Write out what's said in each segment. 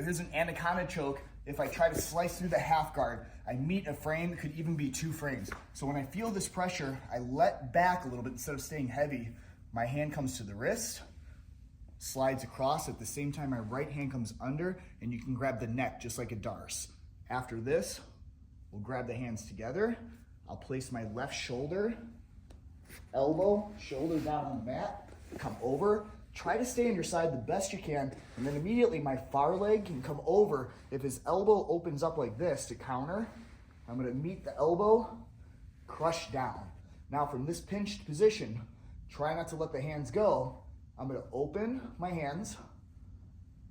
So here's an Anaconda choke. If I try to slice through the half guard, I meet a frame, it could even be 2 frames. So when I feel this pressure, I let back a little bit instead of staying heavy. My hand comes to the wrist, slides across. At the same time, my right hand comes under, and you can grab the neck just like a darce. After this, we'll grab the hands together. I'll place my left shoulder, elbow, shoulder down on the mat, come over. Try to stay on your side the best you can, and then immediately my far leg can come over. If his elbow opens up like this to counter, I'm gonna meet the elbow, crush down. Now from this pinched position, try not to let the hands go. I'm gonna open my hands,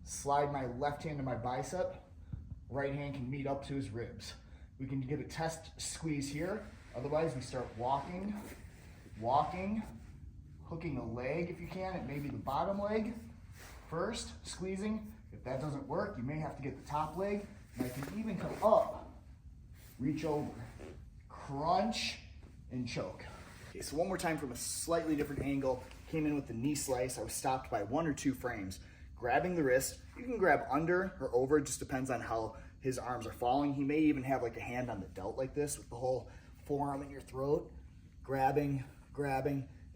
slide my left hand to my bicep, right hand can meet up to his ribs. We can get a test squeeze here. Otherwise, we start walking, hooking a leg if you can, it may be the bottom leg first, squeezing. If that doesn't work, you may have to get the top leg, and I can even come up, reach over, crunch, and choke. Okay, so one more time from a slightly different angle. Came in with the knee slice. I was stopped by 1 or 2 frames. Grabbing the wrist, you can grab under or over, it just depends on how his arms are falling. He may even have like a hand on the delt like this with the whole forearm in your throat. Grabbing.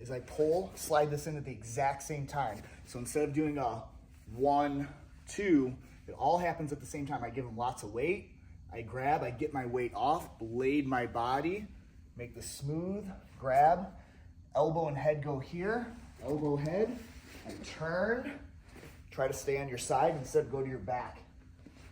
As I pull, slide this in at the exact same time. So instead of doing a 1, 2, it all happens at the same time. I give him lots of weight. I grab, I get my weight off, blade my body, make the smooth grab. Elbow and head go here, elbow, head. I turn, try to stay on your side instead of go to your back.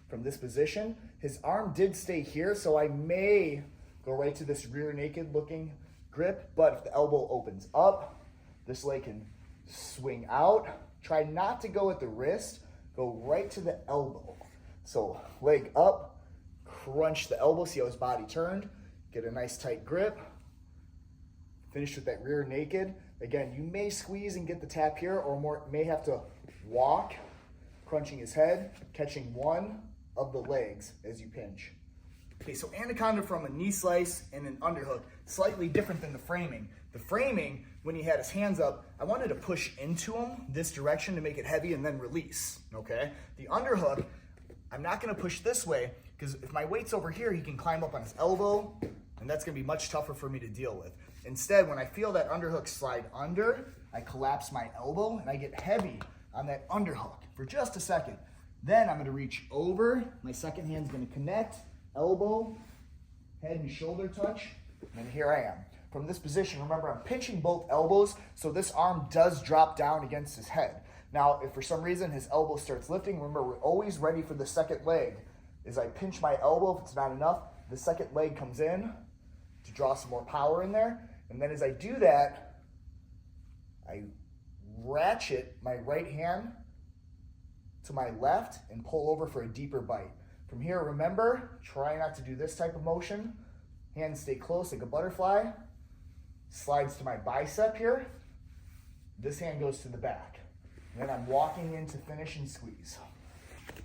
From this position, his arm did stay here, so I may go right to this rear naked looking grip, but if the elbow opens up, this leg can swing out. Try not to go at the wrist, go right to the elbow. So leg up, crunch the elbow, see how his body turned, get a nice tight grip. Finish with that rear naked. Again, you may squeeze and get the tap here, or more may have to walk, crunching his head, catching one of the legs as you pinch. Okay, so Anaconda from a knee slice and an underhook, slightly different than the framing. The framing, when he had his hands up, I wanted to push into him this direction to make it heavy and then release, okay? The underhook, I'm not gonna push this way, because if my weight's over here, he can climb up on his elbow, and that's gonna be much tougher for me to deal with. Instead, when I feel that underhook slide under, I collapse my elbow, and I get heavy on that underhook for just a second. Then I'm gonna reach over, my second hand's gonna connect, elbow, head and shoulder touch, and here I am. From this position, remember I'm pinching both elbows, so this arm does drop down against his head. Now, if for some reason his elbow starts lifting, remember we're always ready for the second leg. As I pinch my elbow, if it's not enough, the second leg comes in to draw some more power in there. And then as I do that, I ratchet my right hand to my left and pull over for a deeper bite. From here, remember, try not to do this type of motion. Hands stay close like a butterfly. Slides to my bicep here. This hand goes to the back. And then I'm walking in to finish and squeeze.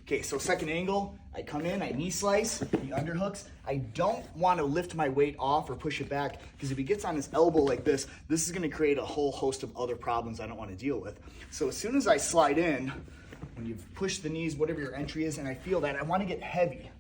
Okay, so second angle, I come in, I knee slice, the underhooks. I don't want to lift my weight off or push it back, because if he gets on his elbow like this is going to create a whole host of other problems I don't want to deal with. So as soon as I slide in, when you've pushed the knees, whatever your entry is, and I feel that, I want to get heavy.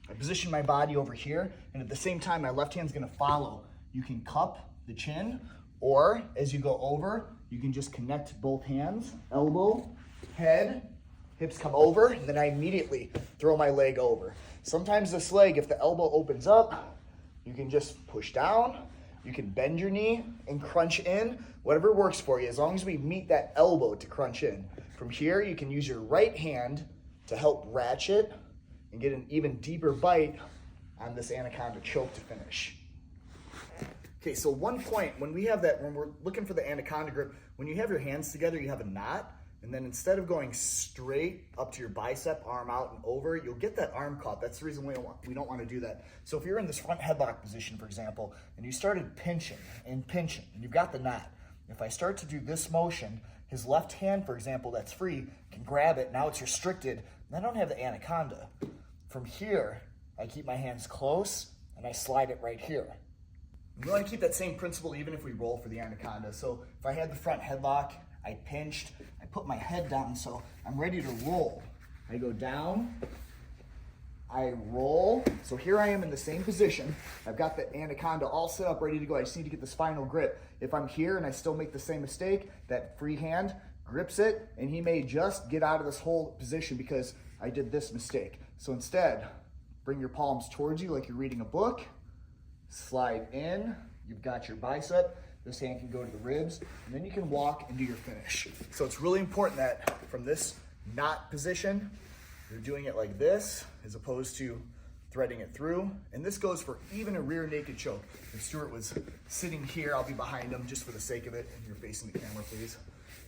I position my body over here, and at the same time, my left hand's gonna follow. You can cup the chin, or as you go over, you can just connect both hands, elbow, head, hips come over, and then I immediately throw my leg over. Sometimes this leg, if the elbow opens up, you can just push down, you can bend your knee and crunch in, whatever works for you, as long as we meet that elbow to crunch in. From here, you can use your right hand to help ratchet and get an even deeper bite on this Anaconda choke to finish. Okay, so one point, when we're looking for the Anaconda grip, when you have your hands together, you have a knot, and then instead of going straight up to your bicep, arm out and over, you'll get that arm caught. That's the reason we don't want to do that. So if you're in this front headlock position, for example, and you started pinching, and you've got the knot, if I start to do this motion, his left hand, for example, that's free, can grab it. Now it's restricted, and I don't have the Anaconda. From here, I keep my hands close, and I slide it right here. We want to keep that same principle even if we roll for the Anaconda. So if I had the front headlock, I pinched, I put my head down, so I'm ready to roll. I go down, I roll. So here I am in the same position. I've got the Anaconda all set up, ready to go. I just need to get this final grip. If I'm here and I still make the same mistake, that free hand grips it, and he may just get out of this whole position because I did this mistake. So instead, bring your palms towards you like you're reading a book, slide in, you've got your bicep, this hand can go to the ribs, and then you can walk and do your finish. So it's really important that from this knot position, you're doing it like this, as opposed to threading it through. And this goes for even a rear naked choke. If Stuart was sitting here, I'll be behind him just for the sake of it. And you're facing the camera, please.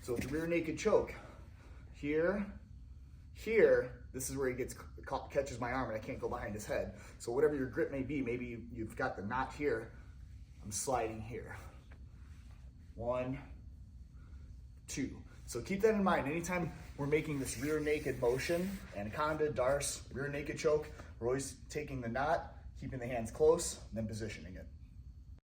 So it's a rear naked choke. Here, this is where he catches my arm and I can't go behind his head. So whatever your grip may be, maybe you've got the knot here, I'm sliding here. 1, 2. So keep that in mind. Anytime we're making this rear naked motion, Anaconda, Darce, rear naked choke, we're always taking the knot, keeping the hands close, and then positioning it.